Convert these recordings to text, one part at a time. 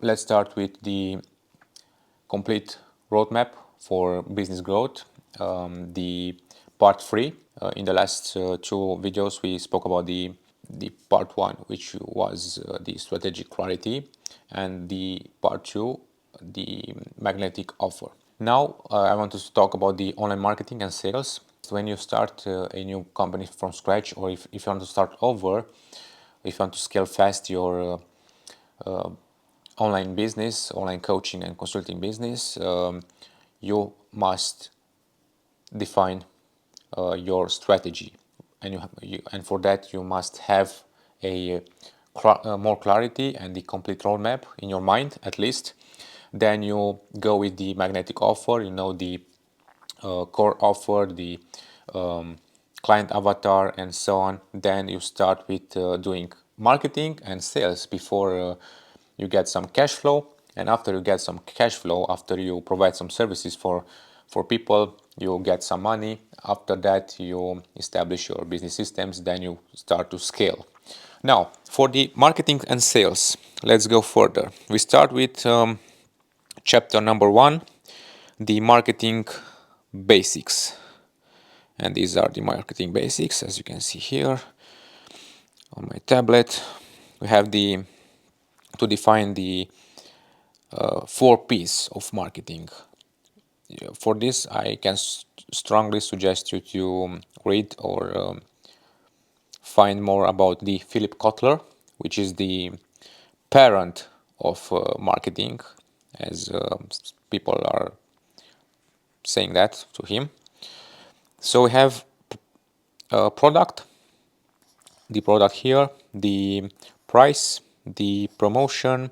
let's start with the complete roadmap for business growth. The part 3. In the last 2 videos, we spoke about the part 1, which was the strategic clarity, and the part 2, the magnetic offer. Now I want to talk about the online marketing and sales. When you start a new company from scratch, or if you want to start over, if you want to scale fast your online business, online coaching and consulting business, you must define your strategy, and and for that you must have a more clarity and the complete roadmap in your mind at least. Then you go with the magnetic offer, the core offer, the client avatar, and so on. Then you start with doing marketing and sales before you get some cash flow. And after you get some cash flow, after you provide some services for people, you get some money. After that, you establish your business systems. Then you start to scale. Now, for the marketing and sales, let's go further. We start with chapter number 1, the marketing basics. And these are the marketing basics, as you can see here on my tablet. We have to define the 4 P's of marketing. For this, I can strongly suggest you to read or find more about the Philip Kotler, which is the parent of marketing, as people are saying that to him. So we have product, the product here, the price, the promotion,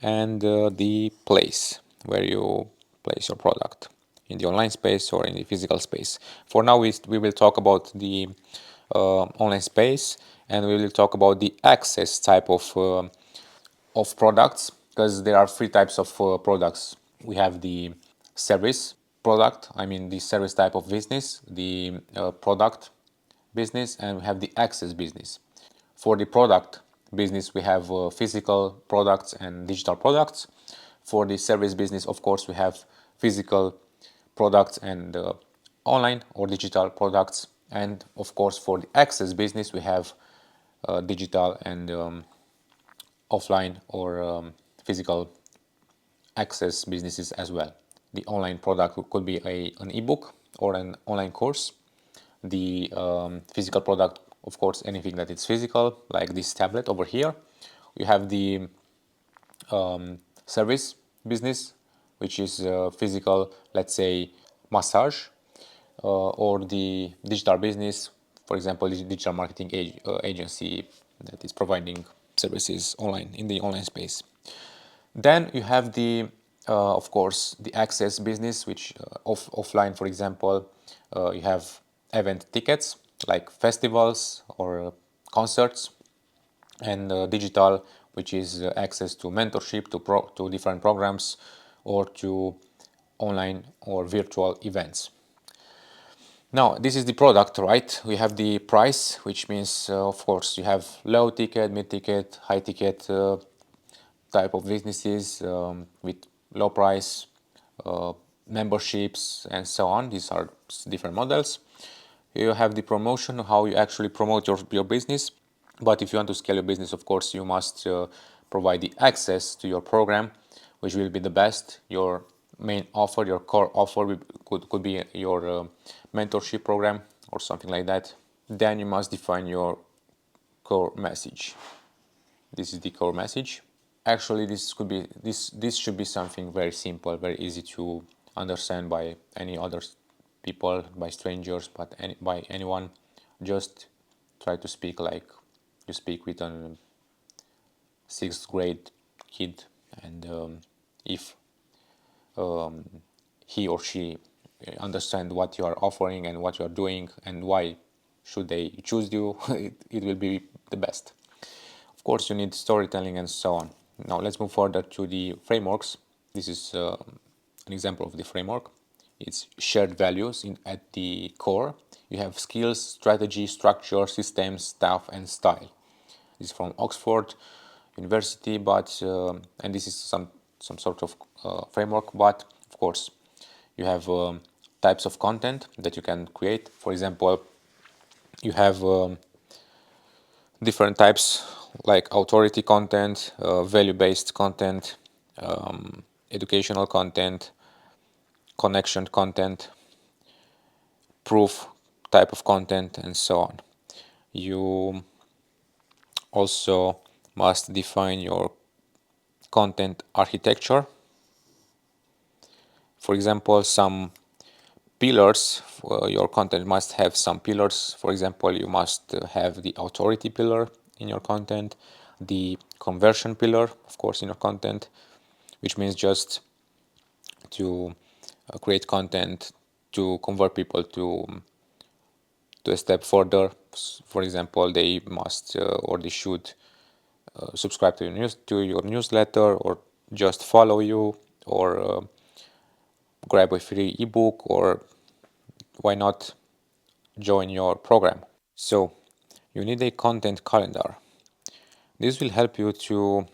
and the place where you place your product, in the online space or in the physical space. For now, we will talk about the online space, and we will talk about the access type of products, because there are 3 types of products. We have the service product, the service type of business, the product business, and we have the access business. For the product business, we have physical products and digital products. For the service business, of course, we have physical products and online or digital products. And of course, for the access business, we have digital and offline or physical access businesses as well. The online product could be an ebook or an online course. The physical product, of course, anything that is physical, like this tablet over here. We have the service business, which is physical, let's say, massage, or the digital business, for example, digital marketing agency that is providing services online in the online space. Then you have the of course, the access business, which offline, for example, you have event tickets like festivals or concerts, and digital, which is access to mentorship, to different programs, or to online or virtual events. Now, this is the product, right? We have the price, which means, of course, you have low ticket, mid ticket, high ticket type of businesses with low price, memberships, and so on. These are different models. You have the promotion, how you actually promote your business. But if you want to scale your business, of course, you must provide the access to your program, which will be the best. Your main offer, your core offer could be your mentorship program or something like that. Then you must define your core message. This is the core message. Actually, this should be something very simple, very easy to understand by any other people, by strangers, but by anyone. Just try to speak like you speak with a 6th grade kid, and if he or she understand what you are offering and what you are doing and why should they choose you, it will be the best. Of course, you need storytelling and so on. Now let's move further to the frameworks. This is an example of the framework. It's shared values at the core. You have skills, strategy, structure, systems, staff, and style. This is from Oxford. university, but and this is some sort of framework, but of course you have types of content that you can create. For example, you have different types like authority content, value-based content, educational content, connection content, proof type of content, and so on. You also must define your content architecture. For example, some pillars, your content must have some pillars. For example, you must have the authority pillar in your content, the conversion pillar, of course, in your content, which means just to create content to convert people to a step further. For example, they must or they should subscribe to your newsletter, or just follow you, or grab a free ebook, or why not join your program. So you need a content calendar. This will help you to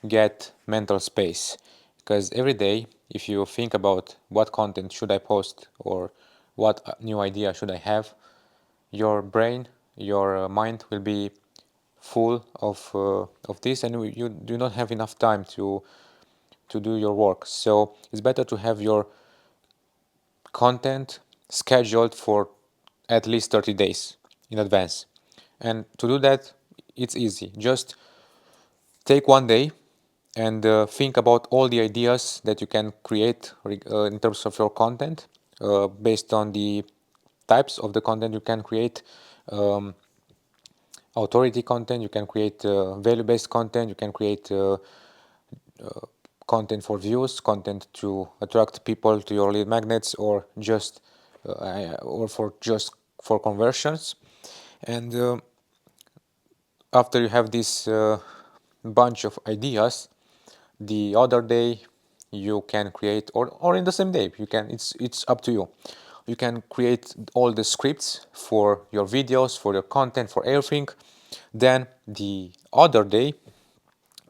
get mental space, because every day if you think about what content should I post or what new idea should I have, your brain, your mind will be full of this, and you do not have enough time to do your work. So it's better to have your content scheduled for at least 30 days in advance. And to do that, it's easy. Just take one day and think about all the ideas that you can create in terms of your content, based on the types of the content you can create. Authority content, you can create value-based content, you can create content for views, content to attract people to your lead magnets, or just for conversions. And after you have this bunch of ideas, the other day you can create, or in the same day you can, it's up to you. You can create all the scripts for your videos, for your content, for everything. Then the other day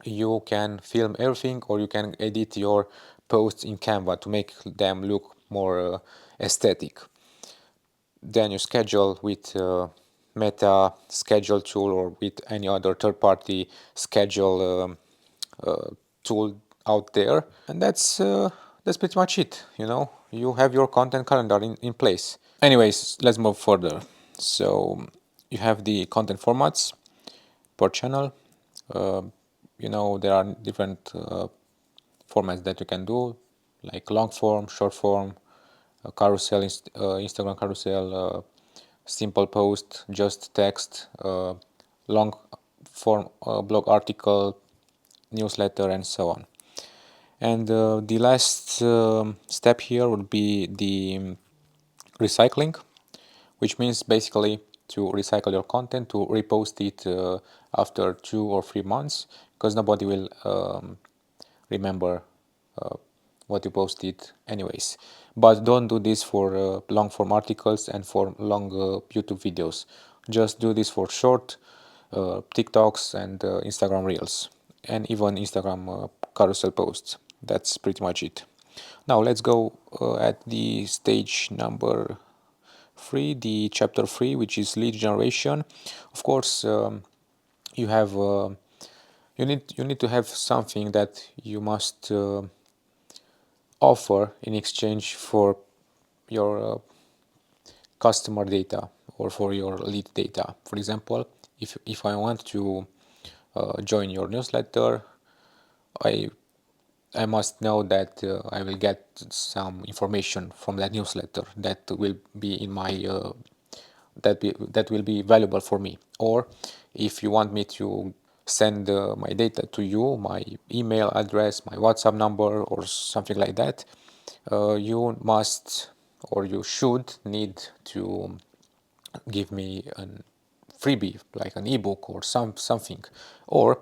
you can film everything, or you can edit your posts in Canva to make them look more aesthetic. Then you schedule with Meta schedule tool, or with any other third-party schedule tool out there, and that's pretty much it. You have your content calendar in place. Anyways, let's move further. So you have the content formats per channel. There are different formats that you can do, like long form, short form, carousel, Instagram carousel, simple post, just text, long form blog article, newsletter, and so on. And the last step here would be the recycling, which means basically to recycle your content, to repost it after 2 or 3 months, because nobody will remember what you posted anyways. But don't do this for long form articles and for long YouTube videos. Just do this for short TikToks and Instagram Reels, and even Instagram carousel posts. That's pretty much it. Now let's go at the stage number 3, the chapter 3, which is lead generation. Of course, you have you need to have something that you must offer in exchange for your customer data, or for your lead data. For example, if I want to join your newsletter, I I must know that I will get some information from that newsletter that will be in my that will be valuable for me. Or if you want me to send my data to you, my email address, my WhatsApp number, or something like that, you must, or you should need to give me a freebie, like an ebook or something. Or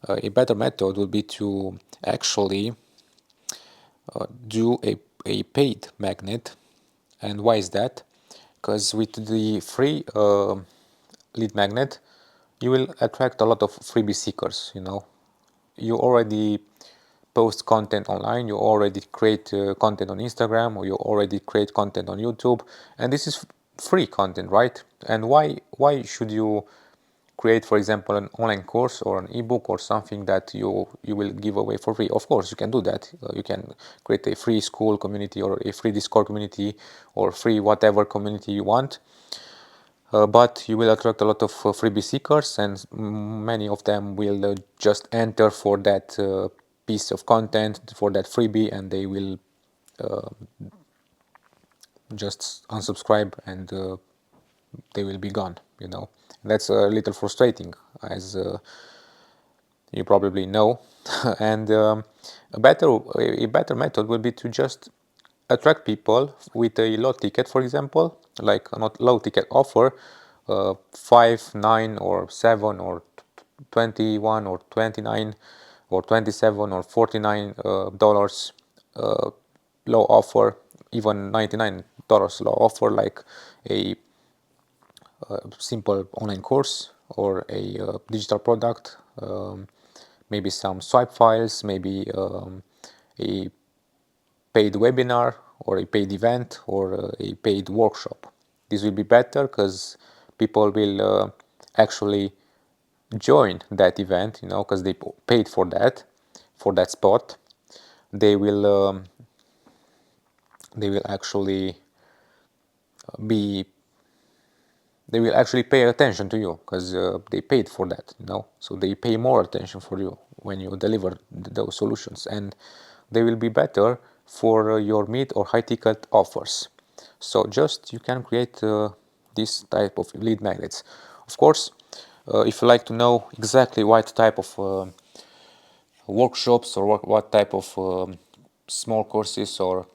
a better method would be to actually do a paid magnet. And why is that? Because with the free lead magnet, you will attract a lot of freebie seekers, you already post content online, you already create content on Instagram, or you already create content on YouTube, and this is free content, right? And why should you create, for example, an online course or an ebook or something that you will give away for free? Of course, you can do that. You can create a free school community or a free Discord community or free whatever community you want. But you will attract a lot of freebie seekers, and many of them will just enter for that piece of content, for that freebie, and they will just unsubscribe, and they will be gone. That's a little frustrating, as you probably know. And a better method would be to just attract people with a low ticket, for example, like a not low ticket offer, 5, 9, or 7, or 21, or 29, or 27, or $49 low offer, even $99 low offer, like a simple online course or a digital product, maybe some swipe files, maybe a paid webinar or a paid event or a paid workshop. This will be better because people will actually join that event, because they paid for that spot. They will actually be they will actually pay attention to you because they paid for that, so they pay more attention for you when you deliver those solutions, and they will be better for your mid or high ticket offers. So just you can create this type of lead magnets. Of course, if you like to know exactly what type of workshops or what type of small courses, or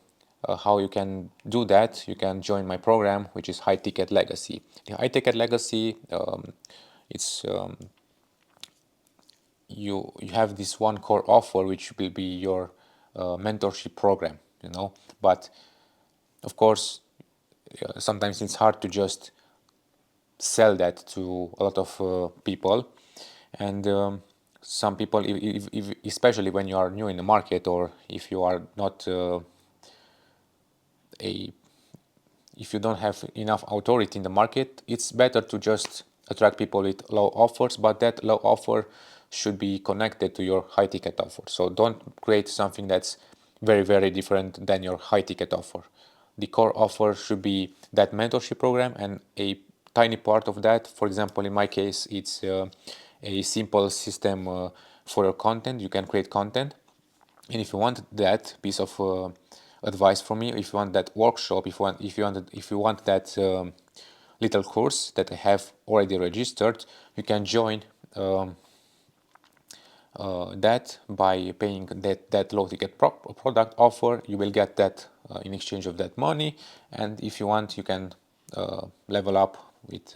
how you can do that, you can join my program, which is High Ticket Legacy. The High Ticket Legacy, it's you have this one core offer, which will be your mentorship program, but of course sometimes it's hard to just sell that to a lot of people, and some people, if especially when you are new in the market, or if you are not if you don't have enough authority in the market, it's better to just attract people with low offers, but that low offer should be connected to your high ticket offer. So don't create something that's very, very different than your high ticket offer. The core offer should be that mentorship program, and a tiny part of that, for example, in my case, it's a simple system for your content. You can create content, and if you want that piece of advice from me, if you want that workshop, if you want that little course that I have already registered, you can join that by paying that low ticket product offer. You will get that in exchange of that money, and if you want, you can level up with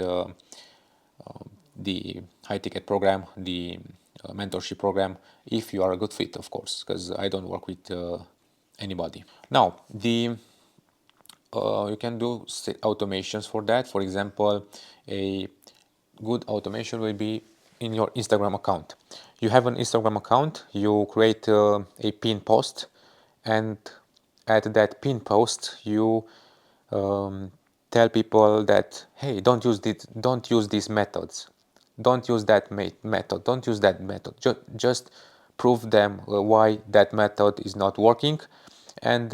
the high ticket program, the mentorship program, if you are a good fit, of course, because I don't work with anybody. Now, you can do automations for that. For example, a good automation will be in your Instagram account. You have an Instagram account, you create a pin post, and at that pin post you tell people that, hey, don't use these methods, don't use that method, don't use that method. Just prove them why that method is not working, and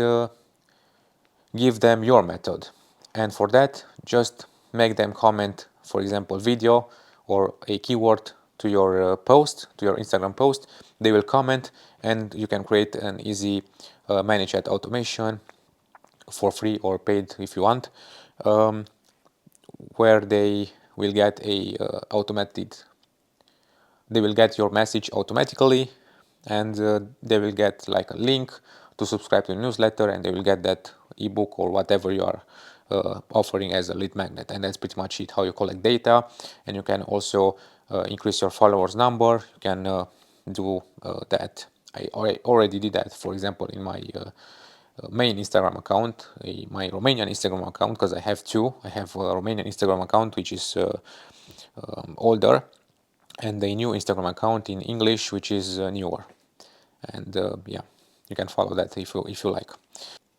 give them your method. And for that, just make them comment, for example, video or a keyword to your post, to your Instagram post. They will comment, and you can create an easy manage ad automation for free or paid if you want, where they will get they will get your message automatically, and they will get like a link to subscribe to the newsletter, and they will get that ebook or whatever you are offering as a lead magnet. And that's pretty much it, how you collect data. And you can also increase your followers number. You can do that. I already did that, for example, in my main Instagram account, my Romanian Instagram account, because I have two. I have a Romanian Instagram account, which is older, and a new Instagram account in English, which is newer. And yeah, you can follow that if you like.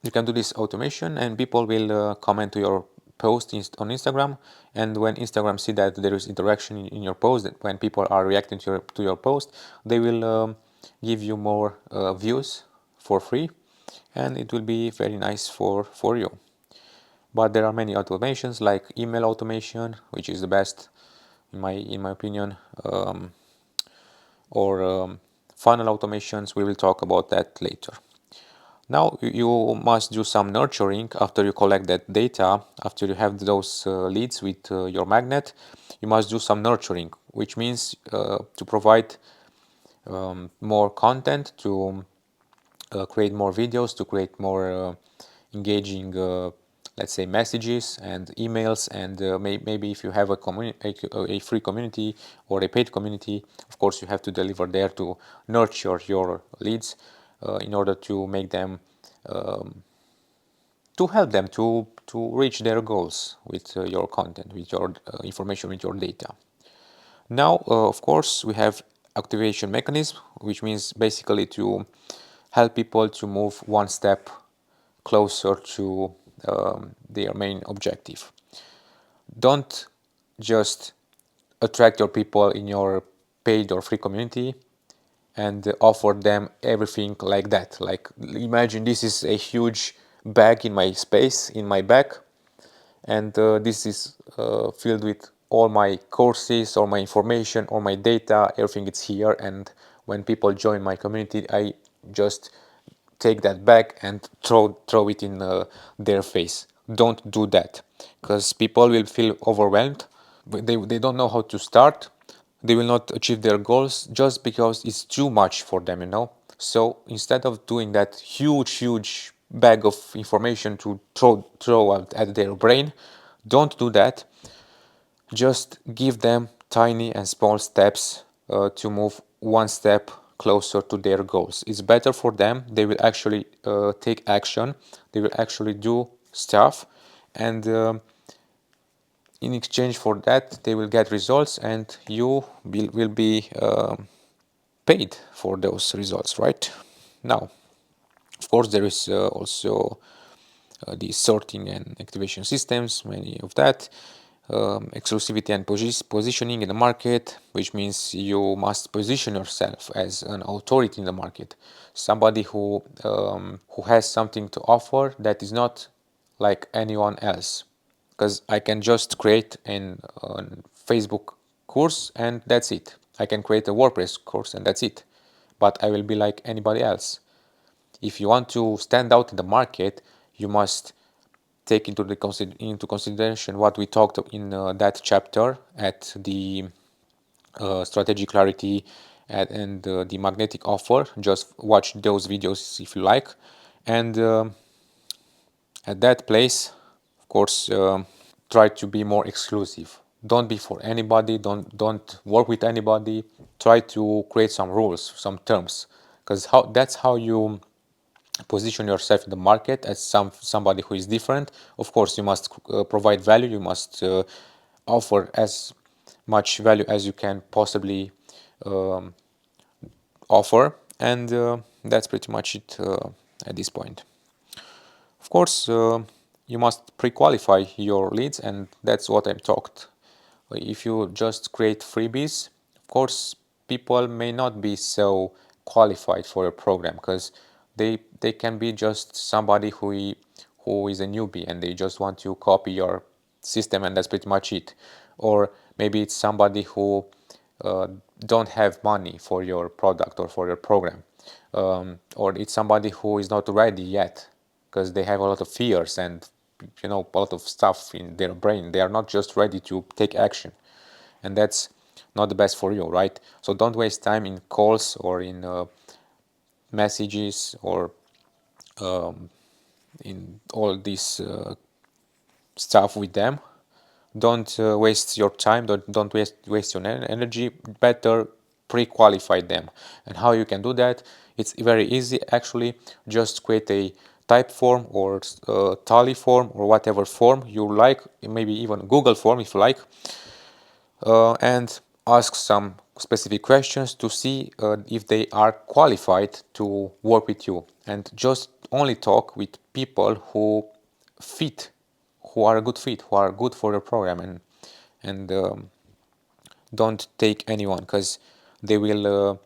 You can do this automation, and people will comment to your post on Instagram. And when Instagram see that there is interaction in your post, that when people are reacting to your post, they will give you more views for free, and it will be very nice for you. But there are many automations like email automation, which is the best in my opinion, or funnel automations. We will talk about that later. Now you must do some nurturing after you collect that data, after you have those leads with your magnet. You must do some nurturing, which means to provide more content, to create more videos, to create more engaging, let's say, messages and emails, and maybe if you have a free community or a paid community, of course you have to deliver there to nurture your leads in order to make them to help them to reach their goals with your content, with your information, with your data. Now, of course, we have activation mechanism, which means basically to help people to move one step closer to their main objective. Don't just attract your people in your paid or free community and offer them everything like that. Like, imagine this is a huge bag in my space, in my bag, and this is filled with all my courses or my information or my data. Everything is here, and when people join my community, I just take that back and throw it in their face. Don't do that, because people will feel overwhelmed. They don't know how to start. They will not achieve their goals just because it's too much for them, you know. So instead of doing that huge bag of information to throw out at their brain, don't do that. Just give them tiny and small steps to move one step closer to their goals. It's better for them. They will actually take action. They will actually do stuff, and in exchange for that, they will get results, and you will be paid for those results, right? Now, of course, there is also the sorting and activation systems, many of that. Exclusivity and positioning in the market, which means you must position yourself as an authority in the market, somebody who has something to offer that is not like anyone else. Because I can just create a Facebook course and that's it. I can create a WordPress course and that's it. But I will be like anybody else. If you want to stand out in the market, you must take into consideration what we talked in that chapter at the strategy clarity and the magnetic offer. Just watch those videos if you like, and at that place, of course, try to be more exclusive. Don't be for anybody. Don't work with anybody. Try to create some rules, some terms, because that's how you position yourself in the market as somebody who is different. Of course, you must provide value. You must offer as much value as you can possibly um, offer, and that's pretty much it at this point. Of course, you must pre-qualify your leads, and that's what I've talked. If you just create freebies, of course, people may not be so qualified for your program, because they can be just somebody who is a newbie and they just want to copy your system, and that's pretty much it. Or maybe it's somebody who uh, don't have money for your product or for your program, or it's somebody who is not ready yet because they have a lot of fears and a lot of stuff in their brain. They are not just ready to take action, and that's not the best for you, right? So don't waste time in calls or in messages or in all this stuff with them. Don't waste your time. Don't waste your energy. Better pre-qualify them. And how you can do that? It's very easy actually. Just create a type form or tally form or whatever form you like, maybe even Google form if you like, and ask some specific questions to see if they are qualified to work with you, and just only talk with people who fit, who are a good fit, who are good for your program, and don't take anyone, because they will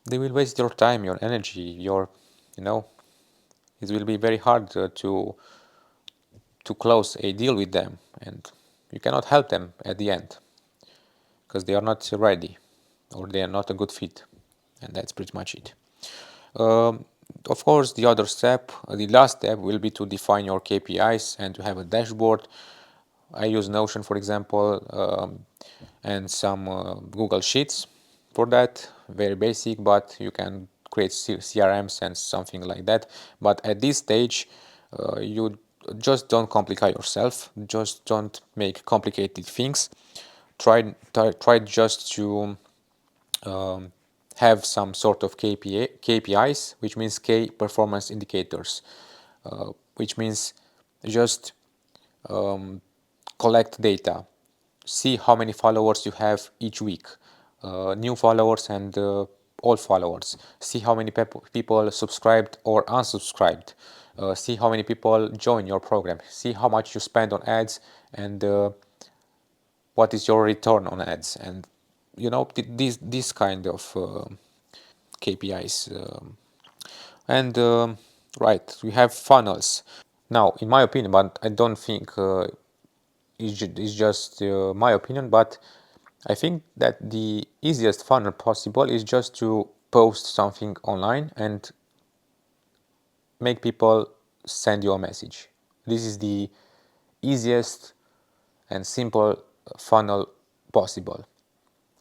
they will waste your time, your energy, your, you know, it will be very hard to close a deal with them, and you cannot help them at the end because they are not ready or they are not a good fit, and that's pretty much it. Um, of course, the other step, the last step, will be to define your KPIs and to have a dashboard. I use Notion, for example, and some Google Sheets for that. Very basic, but you can create CRMs and something like that. But at this stage, you just don't complicate yourself. Just don't make complicated things. Try just to have some sort of KPIs, which means key performance indicators, which means just collect data, see how many followers you have each week, new followers and old followers, see how many people subscribed or unsubscribed, see how many people join your program, see how much you spend on ads, and what is your return on ads, and you know, this kind of KPIs. And right, we have funnels. Now, in my opinion, but I don't think it's just my opinion, but I think that the easiest funnel possible is just to post something online and make people send you a message. This is the easiest and simple funnel possible.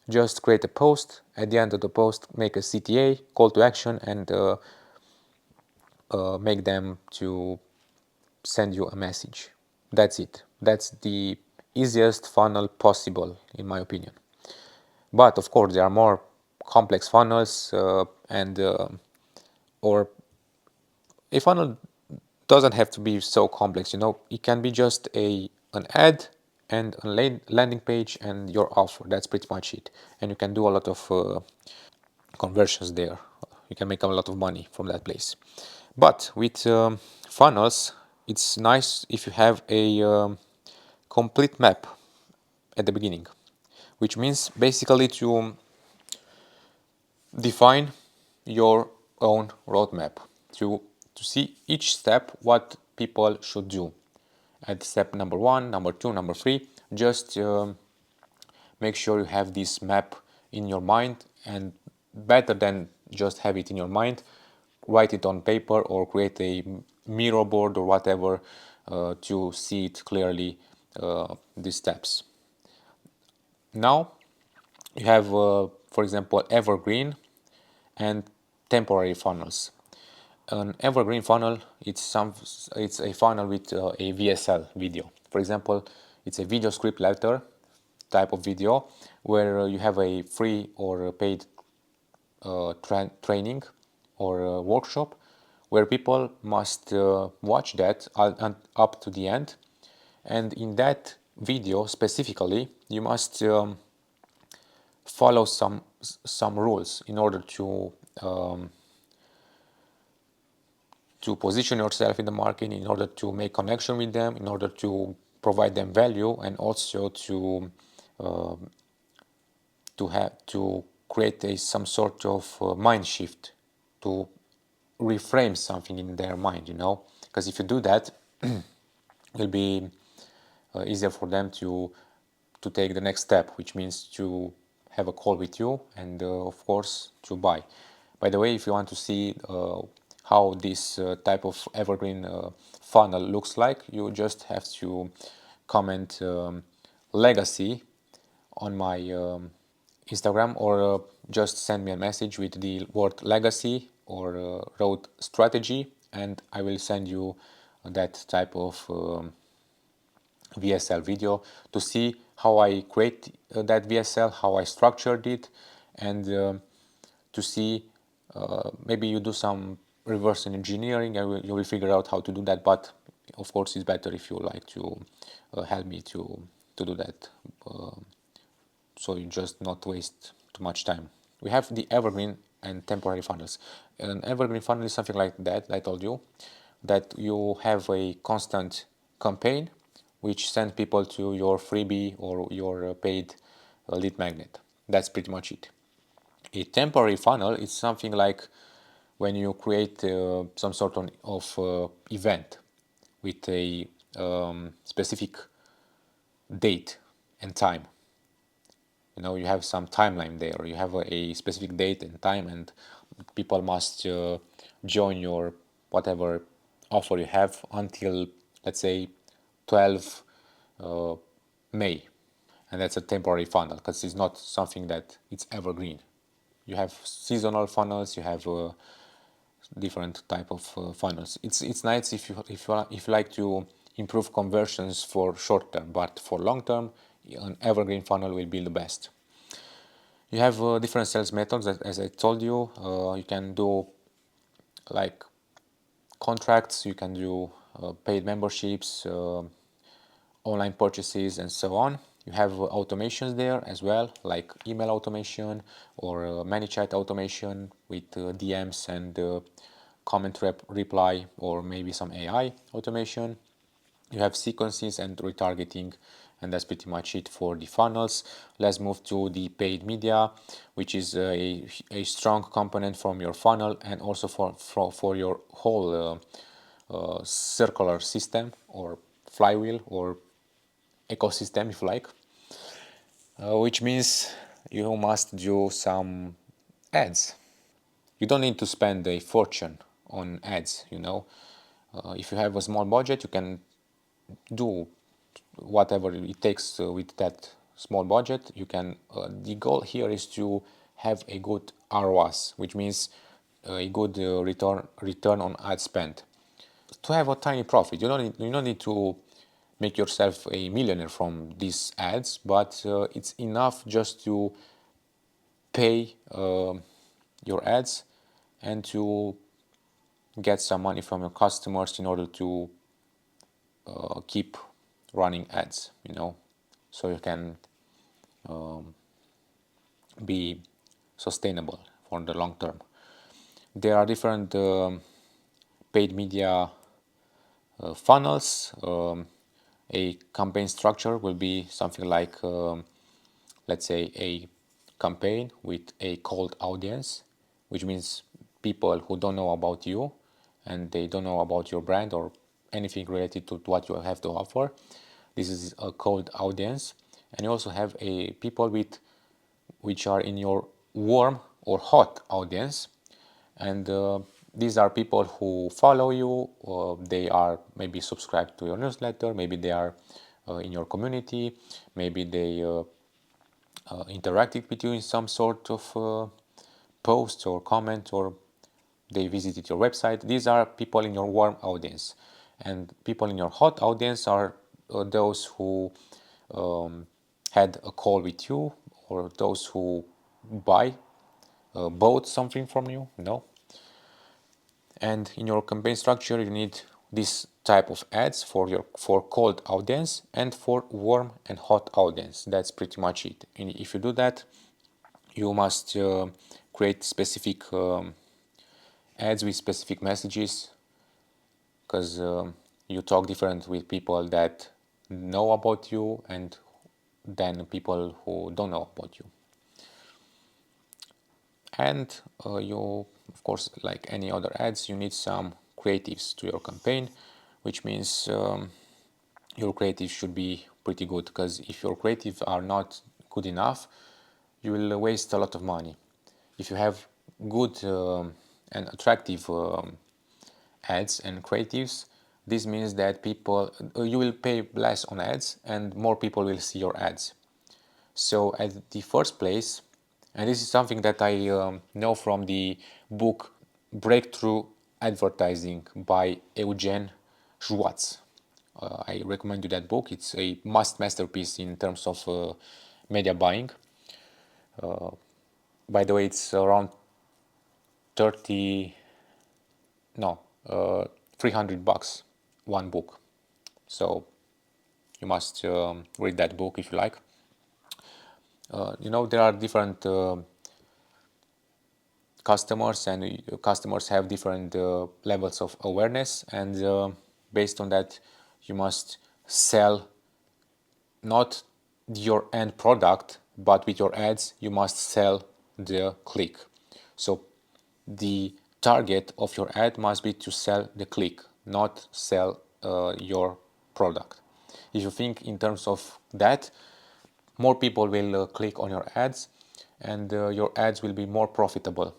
Just create a post. At the end of the post, make a CTA, call to action, and make them to send you a message. That's it. That's the easiest funnel possible, in my opinion. But of course, there are more complex funnels, and or a funnel doesn't have to be so complex. You know, it can be just an ad and a landing page and your offer. That's pretty much it. And you can do a lot of conversions there. You can make a lot of money from that place. But with funnels, it's nice if you have a complete map at the beginning, which means basically to define your own roadmap, to see each step what people should do at step number 1, number 2, number 3. Just make sure you have this map in your mind, and better than just have it in your mind, write it on paper or create a mirror board or whatever to see it clearly, these steps. Now you have, for example, evergreen and temporary funnels. An evergreen funnel, it's a funnel with a VSL video. For example, it's a video script letter type of video where you have a free or a paid training or workshop where people must watch that up to the end. And in that video specifically, you must follow some rules in order to position yourself in the market, in order to make connection with them, in order to provide them value, and also to create some sort of mind shift, to reframe something in their mind, you know, because if you do that, it will be easier for them to take the next step, which means to have a call with you and of course to buy. By the way, if you want to see how this type of evergreen funnel looks like, you just have to comment legacy on my Instagram, or just send me a message with the word legacy or road strategy, and I will send you that type of VSL video to see how I create that VSL, how I structured it, and to see maybe you do some reverse engineering and you will figure out how to do that. But of course, it's better if you like to help me to do that, so you just not waste too much time. We have the evergreen and temporary funnels. An evergreen funnel is something like that I told you, that you have a constant campaign which sends people to your freebie or your paid lead magnet. That's pretty much it. A temporary funnel is something like when you create some sort of event with a specific date and time. You have some timeline there. You have a specific date and time, and people must join your whatever offer you have until, let's say, 12 May. And that's a temporary funnel because it's not something that it's evergreen. You have seasonal funnels, you have different type of funnels. It's nice if you like to improve conversions for short term, but for long term, an evergreen funnel will be the best. You have different sales methods, as I told you. You can do like contracts, you can do paid memberships, online purchases, and so on. You have automations there as well, like email automation or ManyChat automation with DMs and comment reply, or maybe some AI automation. You have sequences and retargeting, and that's pretty much it for the funnels. Let's move to the paid media, which is a strong component from your funnel and also for your whole circular system or flywheel or ecosystem, if you like, which means you must do some ads. You don't need to spend a fortune on ads. If you have a small budget, you can do whatever it takes with that small budget. You can. The goal here is to have a good ROAS, which means a good return on ad spend. To have a tiny profit, you don't need to make yourself a millionaire from these ads, but it's enough just to pay your ads and to get some money from your customers in order to keep running ads, so you can be sustainable for the long term. There are different paid media funnels. A campaign structure will be something like, let's say, a campaign with a cold audience, which means people who don't know about you and they don't know about your brand or anything related to what you have to offer. This is a cold audience. And you also have a people which are in your warm or hot audience, and these are people who follow you, or they are maybe subscribed to your newsletter, maybe they are in your community, maybe they interacted with you in some sort of post or comment, or they visited your website. These are people in your warm audience, and people in your hot audience are those who had a call with you, or those who bought something from you. And in your campaign structure, you need this type of ads for cold audience and for warm and hot audience. That's pretty much it. And if you do that, you must create specific ads with specific messages, because you talk different with people that know about you and than people who don't know about you. And you, of course, like any other ads, you need some creatives to your campaign, which means your creatives should be pretty good, because if your creatives are not good enough, you will waste a lot of money. If you have good and attractive ads and creatives, this means that you will pay less on ads and more people will see your ads. So at the first place, and this is something that I know from the book Breakthrough Advertising by Eugene Schwartz. I recommend you that book. It's a masterpiece in terms of media buying. By the way, it's around 30, no, $300 one book. So you must read that book if you like. there are different customers, and customers have different levels of awareness, and based on that you must sell not your end product, but with your ads you must sell the click. So the target of your ad must be to sell the click, not sell your product. If you think in terms of that, more people will click on your ads, and your ads will be more profitable.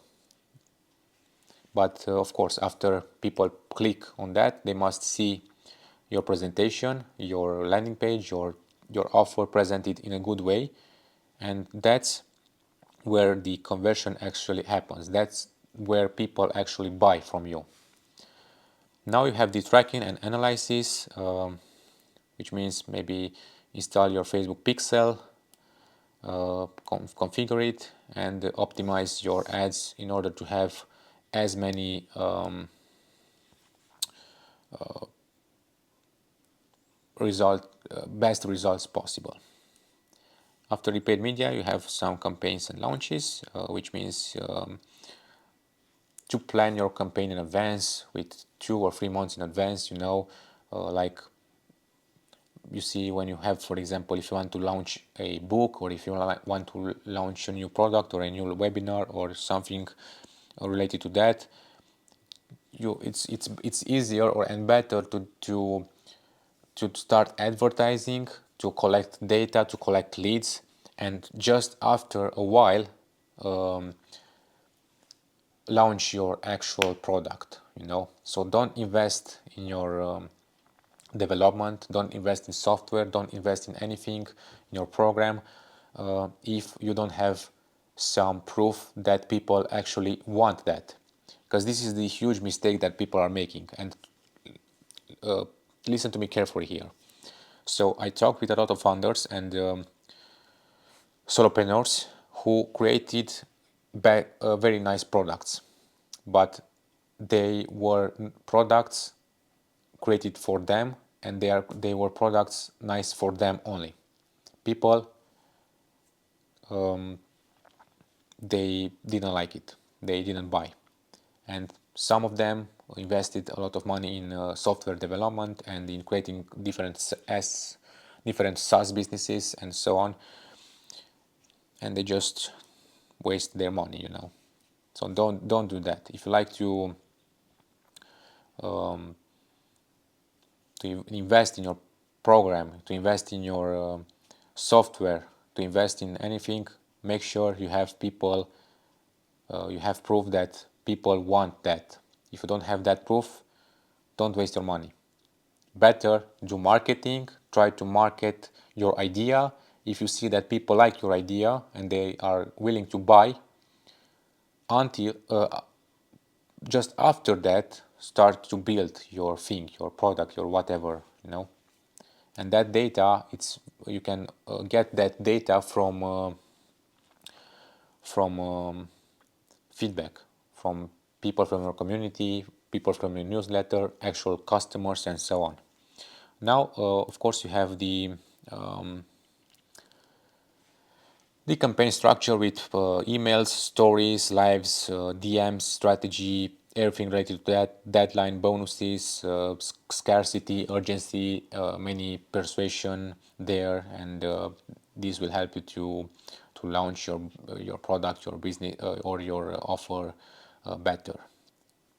But of course, after people click on that, they must see your presentation, your landing page, your offer presented in a good way, and that's where the conversion actually happens. That's where people actually buy from you. Now you have the tracking and analysis, which means maybe install your Facebook pixel, configure it, and optimize your ads in order to have as many best results possible. After the paid media, you have some campaigns and launches, which means to plan your campaign in advance with 2 or 3 months in advance. Like you see, when you have, for example, if you want to launch a book, or if you want to launch a new product or a new webinar or something related to that, it's easier and better to start advertising, to collect data, to collect leads, and just after a while launch your actual product. So don't invest in your development, don't invest in software, don't invest in anything in your program if you don't have some proof that people actually want that, because this is the huge mistake that people are making. And listen to me carefully here. So I talked with a lot of founders and solopreneurs who created very nice products, but they were products created for them, and they were products nice for them only. People they didn't like it, they didn't buy, and some of them invested a lot of money in software development and in creating different SaaS businesses and so on, and they just waste their money. So don't do that. If you like to invest in your program, to invest in your software, to invest in anything, make sure you have people, you have proof that people want that. If you don't have that proof, don't waste your money. Better do marketing, try to market your idea. If you see that people like your idea and they are willing to buy, until just after that start to build your thing, your product, your whatever. And that data, you can get that data from feedback from people from your community, people from your newsletter, actual customers, and so on. Now of course you have the campaign structure with emails, stories, lives, DMs, strategy, everything related to that, deadline, bonuses, scarcity, urgency, many persuasion there, and this will help you to launch your product, your business, or your offer better.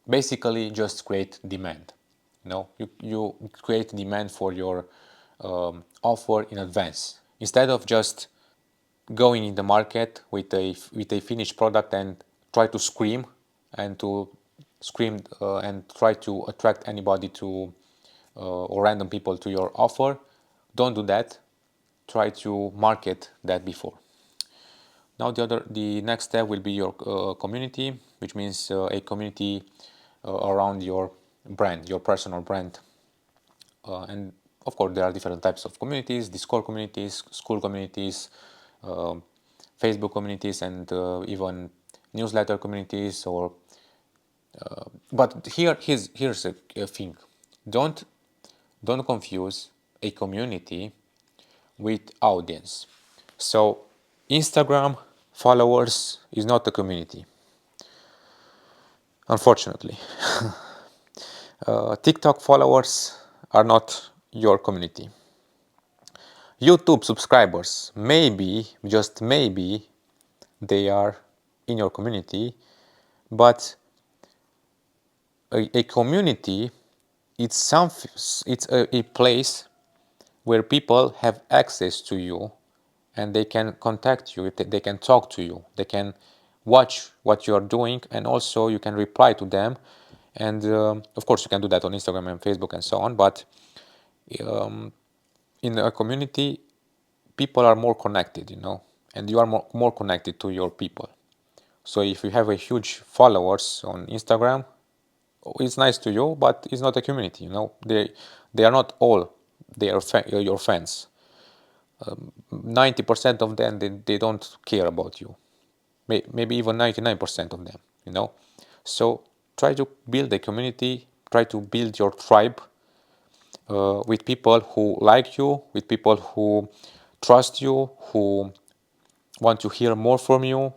Basically, just create demand. You create demand for your offer in advance, instead of just going in the market with a finished product and try to scream and try to attract anybody to or random people to your offer. Don't do that. Try to market that before. Now the next step will be your community, which means a community around your brand, your personal brand. And of course there are different types of communities: Discord communities, school communities, Facebook communities, and even newsletter communities. But here's a thing: don't confuse a community with audience. So Instagram followers is not a community, unfortunately. TikTok followers are not your community. YouTube subscribers, maybe, just maybe, they are in your community, but a community, it's a place where people have access to you and they can contact you, they can talk to you, they can watch what you are doing, and also you can reply to them. And of course you can do that on Instagram and Facebook and so on, but in a community people are more connected, and you are more connected to your people. So if you have a huge followers on Instagram, it's nice to you, but it's not a community. They are not all your fans. 90% of them, they don't care about you. Maybe even 99% of them. So try to build a community. Try to build your tribe with people who like you, with people who trust you, who want to hear more from you.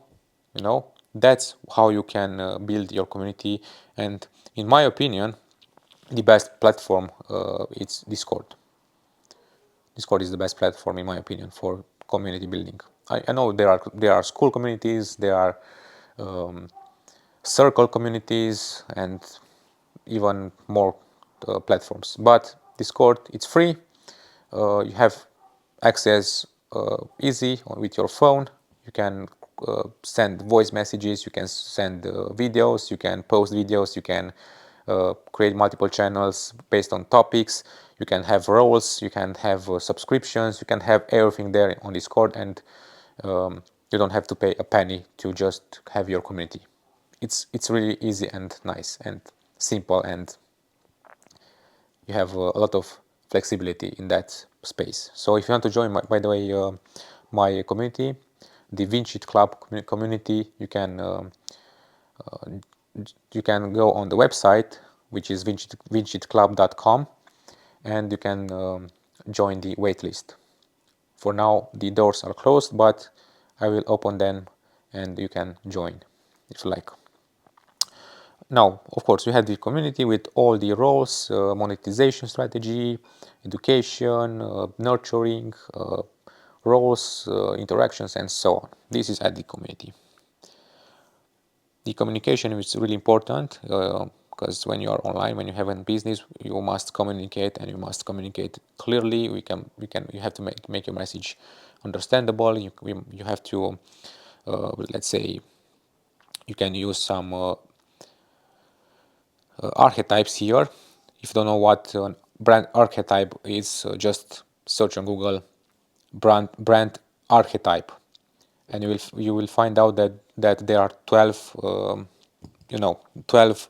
That's how you can build your community. And in my opinion, the best platform is Discord. Discord is the best platform, in my opinion, for community building. I know there are school communities, there are circle communities, and even more platforms. But Discord, it's free. You have access easy with your phone. You can send voice messages, you can send videos, you can post videos, you can create multiple channels based on topics, you can have roles, you can have subscriptions, you can have everything there on Discord, and you don't have to pay a penny to just have your community. It's really easy and nice and simple, and you have a lot of flexibility in that space. So if you want to join, by the way, my community, the Vincit Club community, you can go on the website, which is vincitclub.com, and you can join the waitlist. For now, the doors are closed, but I will open them, and you can join if you like. Now, of course, we have the community with all the roles, monetization strategy, education, nurturing, roles, interactions, and so on. This is at the community. The communication is really important because when you are online, when you have a business, you must communicate, and you must communicate clearly. You have to make your message understandable. You have to, let's say, you can use some archetypes here. If you don't know what brand archetype is, just search on Google brand archetype, and you will find out that there are 12 12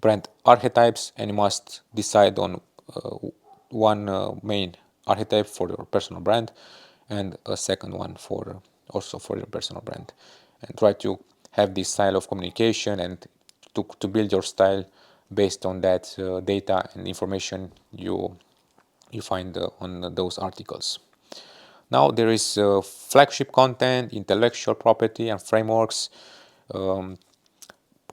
brand archetypes, and you must decide on one main archetype for your personal brand, and a second one for also for your personal brand, and try to have this style of communication and to build your style based on that data and information you find on those articles. Now there is flagship content, intellectual property and frameworks,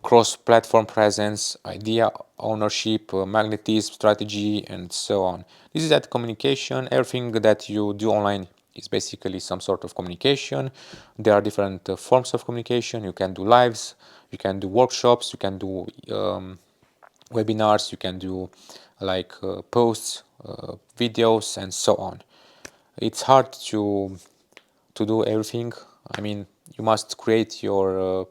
cross-platform presence, idea ownership, magnetism, strategy, and so on. This is that communication. Everything that you do online is basically some sort of communication. There are different forms of communication. You can do lives, you can do workshops, you can do webinars, you can do like posts, videos, and so on. It's hard to do everything. I mean, you must create your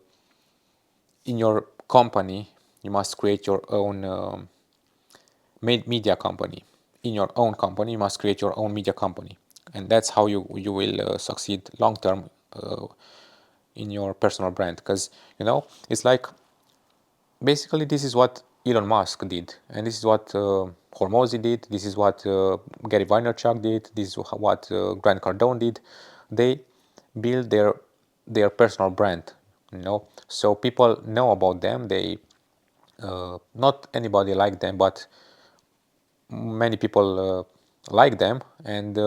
in your company, you must create your own media company. In your own company, you must create your own media company, and that's how you will succeed long term in your personal brand. Because it's like basically this is what Elon Musk did, and this is what Hormozi did. This is what Gary Vaynerchuk did. This is what Grant Cardone did. They build their personal brand, so people know about them. They not anybody like them, but many people like them, and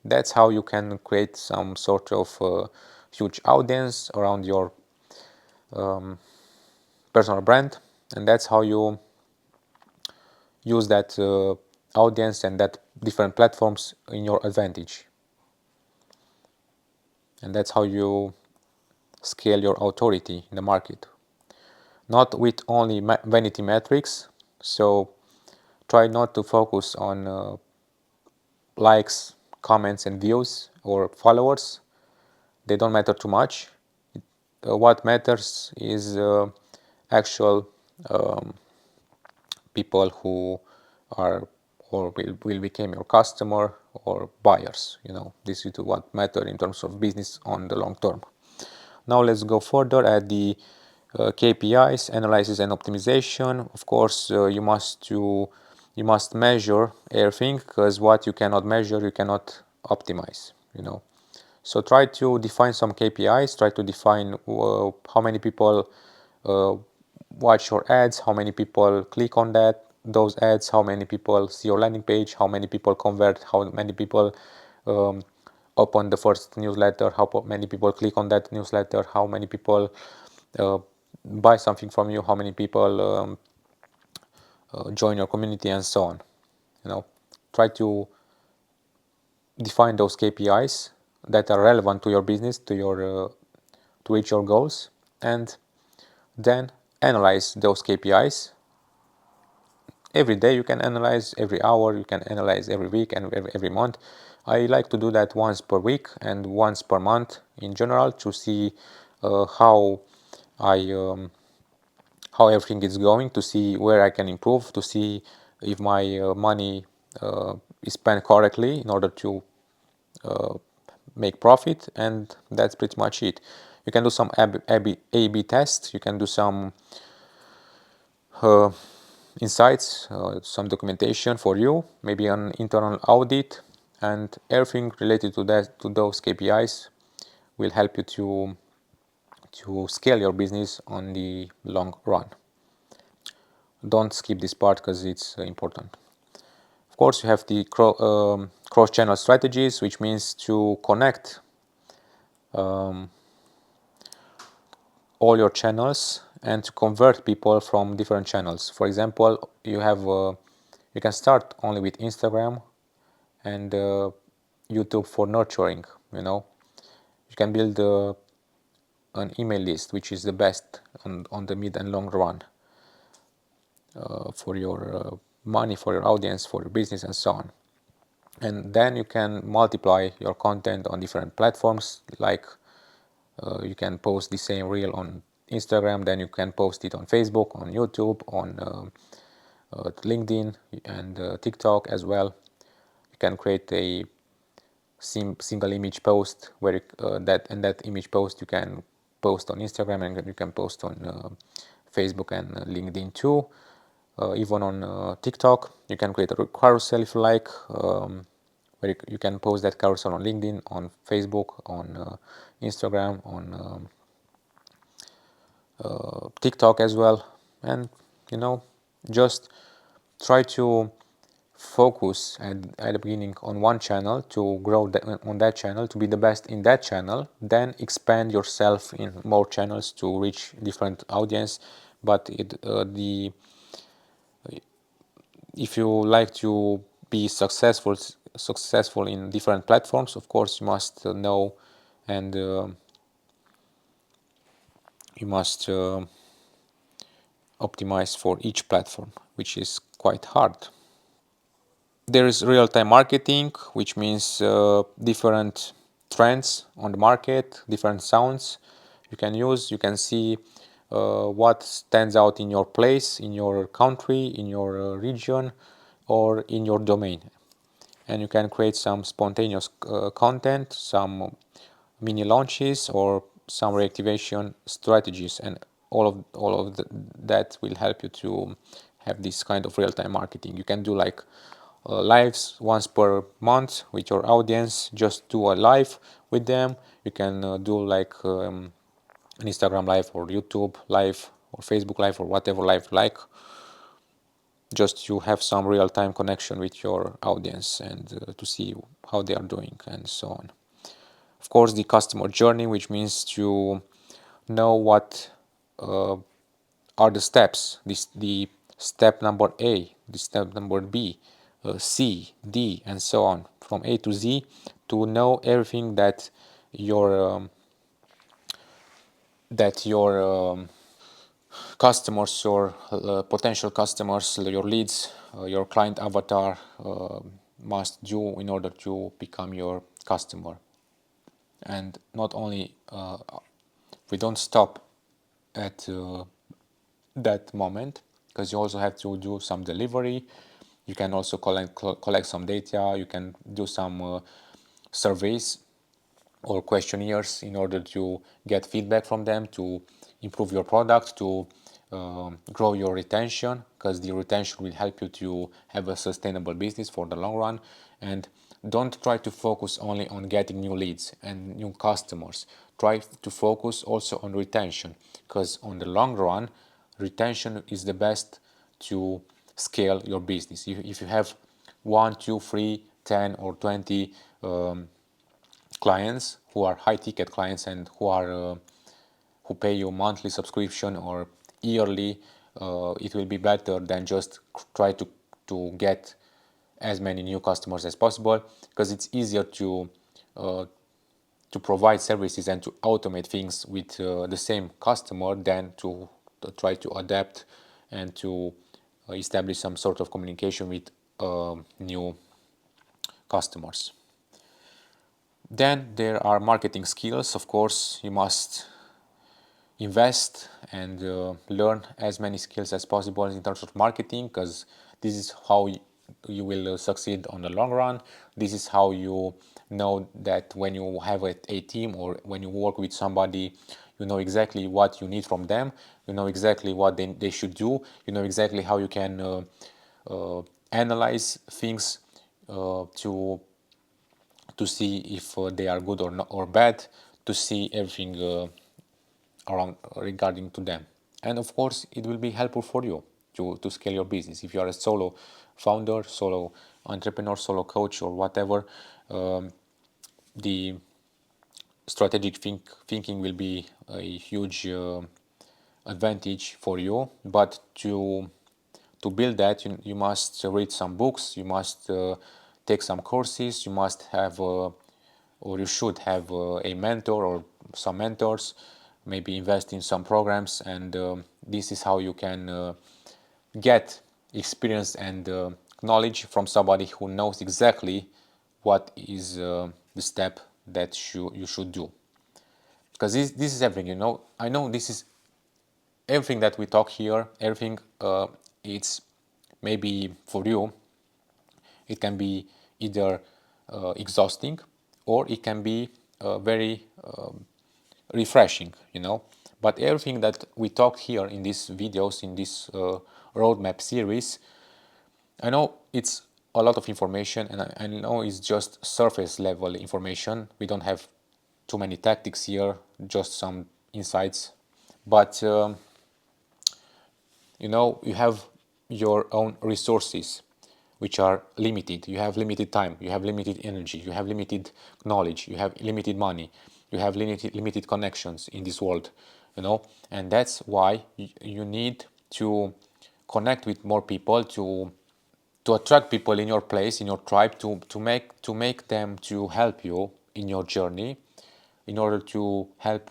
That's how you can create some sort of huge audience around your personal brand, and that's how you use that audience and that different platforms in your advantage. And that's how you scale your authority in the market. Not with only vanity metrics, so try not to focus on likes, comments and views or followers. They don't matter too much. What matters is actual people who are or will become your customer or buyers. This is what matter in terms of business on the long term. Now let's go further at the KPIs, analysis and optimization. Of course, you must measure everything, because what you cannot measure you cannot optimize. So try to define some KPIs. Try to define how many people watch your ads, how many people click on those ads, how many people see your landing page, how many people convert, how many people open the first newsletter, how many people click on that newsletter, how many people buy something from you, how many people join your community, and so on. Try to define those KPIs that are relevant to your business, to reach your goals, and then analyze those KPIs. Every day you can analyze, every hour you can analyze, every week and every month. I like to do that once per week and once per month in general, to see how everything is going, to see where I can improve, to see if my money is spent correctly in order to make profit, and that's pretty much it. You can do some A/B tests. You can do some insights, some documentation for you, maybe an internal audit, and everything related to those KPIs will help you to scale your business on the long run. Don't skip this part because it's important. Of course, you have the cross-channel strategies, which means to connect all your channels and to convert people from different channels. For example, you can start only with Instagram and YouTube for nurturing. You can build an email list, which is the best on the mid and long run for your money, for your audience, for your business, and so on. And then you can multiply your content on different platforms, like you can post the same reel on Instagram, then you can post it on Facebook, on YouTube, on LinkedIn, and TikTok as well. You can create a single image post where that image post you can post on Instagram, and you can post on Facebook and LinkedIn too. Even on TikTok, you can create a carousel if you like, where you can post that carousel on LinkedIn, on Facebook, on Instagram, on TikTok as well. And just try to focus at the beginning on one channel, to grow on that channel, to be the best in that channel, then expand yourself in more channels to reach different audience. But if you like to be successful in different platforms, of course you must know, and you must optimize for each platform, which is quite hard. There is real-time marketing, which means different trends on the market, different sounds you can use. You can see what stands out in your place, in your country, in your region, or in your domain. And you can create some spontaneous content, some mini launches, or some reactivation strategies, and that will help you to have this kind of real-time marketing. You can do like lives once per month with your audience. Just do a live with them. You can do like an Instagram live or YouTube live or Facebook live or whatever live you like. just to have some real-time connection with your audience and to see how they are doing and so on. Of course, the customer journey, which means to know what are the steps, the step number A, the step number B, C, D, and so on, from A to Z, to know everything that your customers, your potential customers, your leads, your client avatar must do in order to become your customer. And not only we don't stop at that moment, because you also have to do some delivery. You can also collect some data. You can do some surveys or questionnaires in order to get feedback from them, to improve your product, to grow your retention, because the retention will help you to have a sustainable business for the long run. And don't try to focus only on getting new leads and new customers. Try to focus also on retention, because on the long run, retention is the best to scale your business. If you have 1, 2, 3, 10 or 20 clients who are high ticket clients and who pay you monthly subscription or yearly, it will be better than just try to get as many new customers as possible, because it's easier to provide services and to automate things with the same customer than to try to adapt and to establish some sort of communication with new customers. Then there are marketing skills. Of course, you must invest and learn as many skills as possible in terms of marketing, because this is how you will succeed on the long run. This is how you know that when you have a team or when you work with somebody, you know exactly what you need from them, you know exactly what they should do, you know exactly how you can analyze things to see if they are good or not, or bad, to see everything around regarding to them. And of course, it will be helpful for you to scale your business. If you are a solo founder, solo entrepreneur, solo coach, or whatever, the strategic thinking will be a huge advantage for you. But to build that, you must read some books, you must take some courses, you must have or you should have a mentor or some mentors, maybe invest in some programs, and this is how you can get experience and knowledge from somebody who knows exactly what is the step that you should do. Because this is everything, you know. I know this is everything that we talk here, everything it's maybe for you, it can be either exhausting or it can be very refreshing, you know. But everything that we talk here in these videos, in this roadmap series, I know it's a lot of information, and I know it's just surface level information. We don't have too many tactics here, just some insights. But you know, you have your own resources, which are limited. You have limited time, you have limited energy, you have limited knowledge, you have limited money, you have limited connections in this world, you know. And that's why you need to connect with more people, to attract people in your place, in your tribe, to make them to help you in your journey, in order to help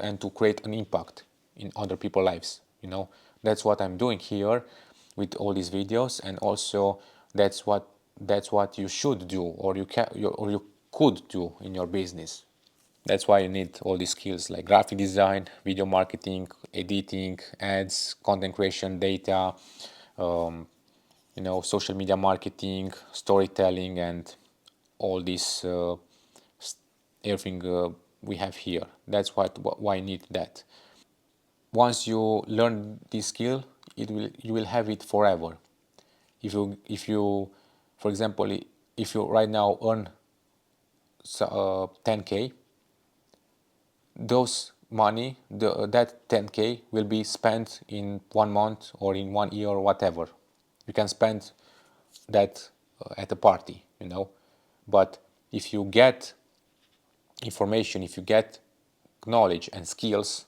and to create an impact in other people's lives, you know. That's what I'm doing here with all these videos, and also that's what you should do, or you could do in your business. That's why you need all these skills like graphic design, video marketing, editing, ads, content creation, data, um, you know, social media marketing, storytelling, and all this everything we have here. That's why I need that. Once you learn this skill, you will have it forever. If you for example, if you right now earn 10K, those money, that 10K will be spent in 1 month or in 1 year or whatever. You can spend that at a party, But if you get information, if you get knowledge and skills,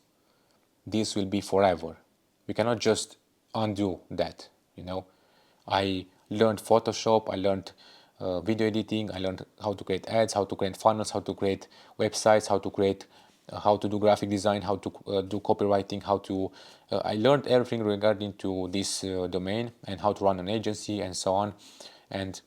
this will be forever. You cannot just undo that, I learned Photoshop, I learned video editing, I learned how to create ads, how to create funnels, how to create websites, how to do graphic design, how to do copywriting, I learned everything regarding to this domain and how to run an agency and so on. And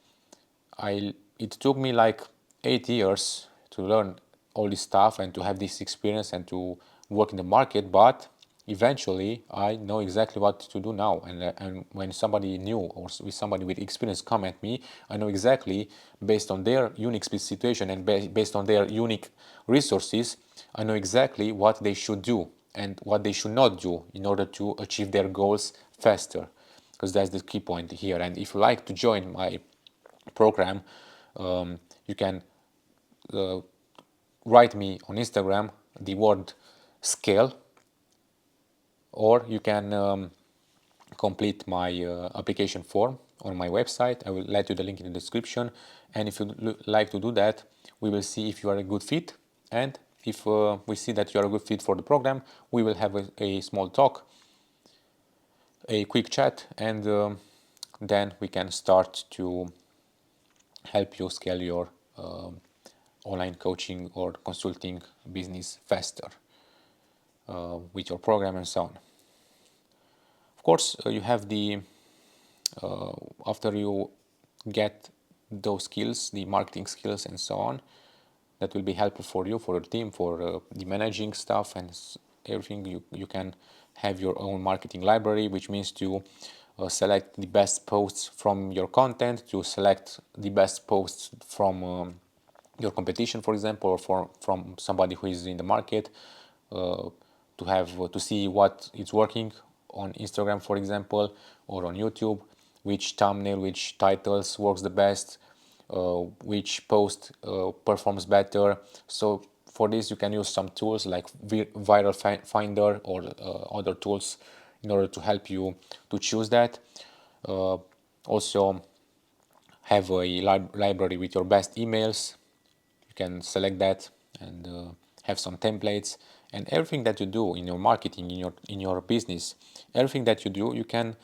it took me like 8 years to learn all this stuff and to have this experience and to work in the market, but eventually I know exactly what to do now. And when somebody new or with somebody with experience come at me, I know exactly, based on their unique situation and based on their unique resources, I know exactly what they should do and what they should not do in order to achieve their goals faster, because that's the key point here. And if you like to join my program, you can write me on Instagram the word scale, or you can complete my application form on my website. I will let you the link in the description, and if you like to do that, we will see if you are a good fit, and if we see that you are a good fit for the program, we will have a small talk, a quick chat, and then we can start to help you scale your online coaching or consulting business faster with your program and so on. Of course, you have after you get those skills, the marketing skills and so on, that will be helpful for you, for your team, for the managing stuff and everything. You can have your own marketing library, which means to select the best posts from your content, to select the best posts from your competition, for example, or from somebody who is in the market, to see what is working on Instagram, for example, or on YouTube, which thumbnail, which titles works the best, which post performs better. So for this you can use some tools like Viral Finder or other tools in order to help you to choose that. Also have a library with your best emails. You can select that and have some templates, and everything that you do in your marketing, in your business, everything that you do, you can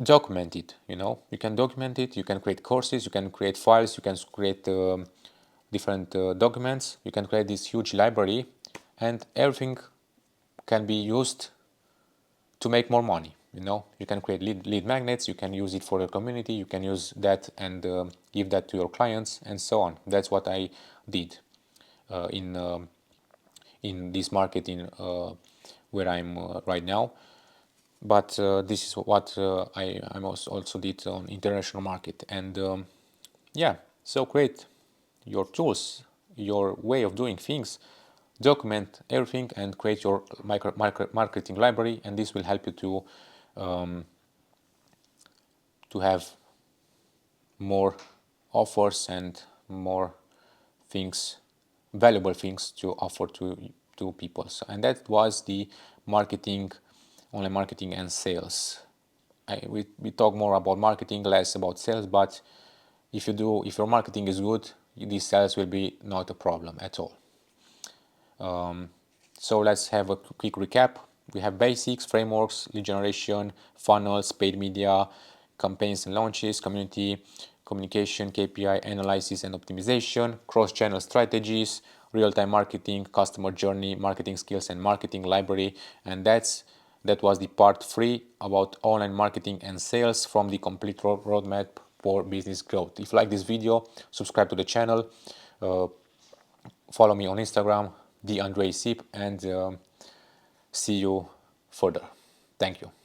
document it. You can document it. You can create courses, you can create files, you can create different documents. You can create this huge library, and everything can be used to make more money. You can create lead magnets, you can use it for your community, you can use that and give that to your clients and so on. That's what I did in this marketing where I'm right now. But this is what I also did on international market. And yeah, so create your tools, your way of doing things, document everything, and create your marketing library, and this will help you to have more offers and more things, valuable things to offer to people. So, and that was the marketing, online marketing and sales. We talk more about marketing, less about sales, but if your marketing is good, these sales will be not a problem at all. So let's have a quick recap. We have basics, frameworks, lead generation, funnels, paid media, campaigns and launches, community, communication, KPI, analysis and optimization, cross-channel strategies, real-time marketing, customer journey, marketing skills and marketing library. And that was the part 3 about online marketing and sales from the complete roadmap for business growth. If you like this video, subscribe to the channel, follow me on Instagram, theandreiisip, and see you further. Thank you.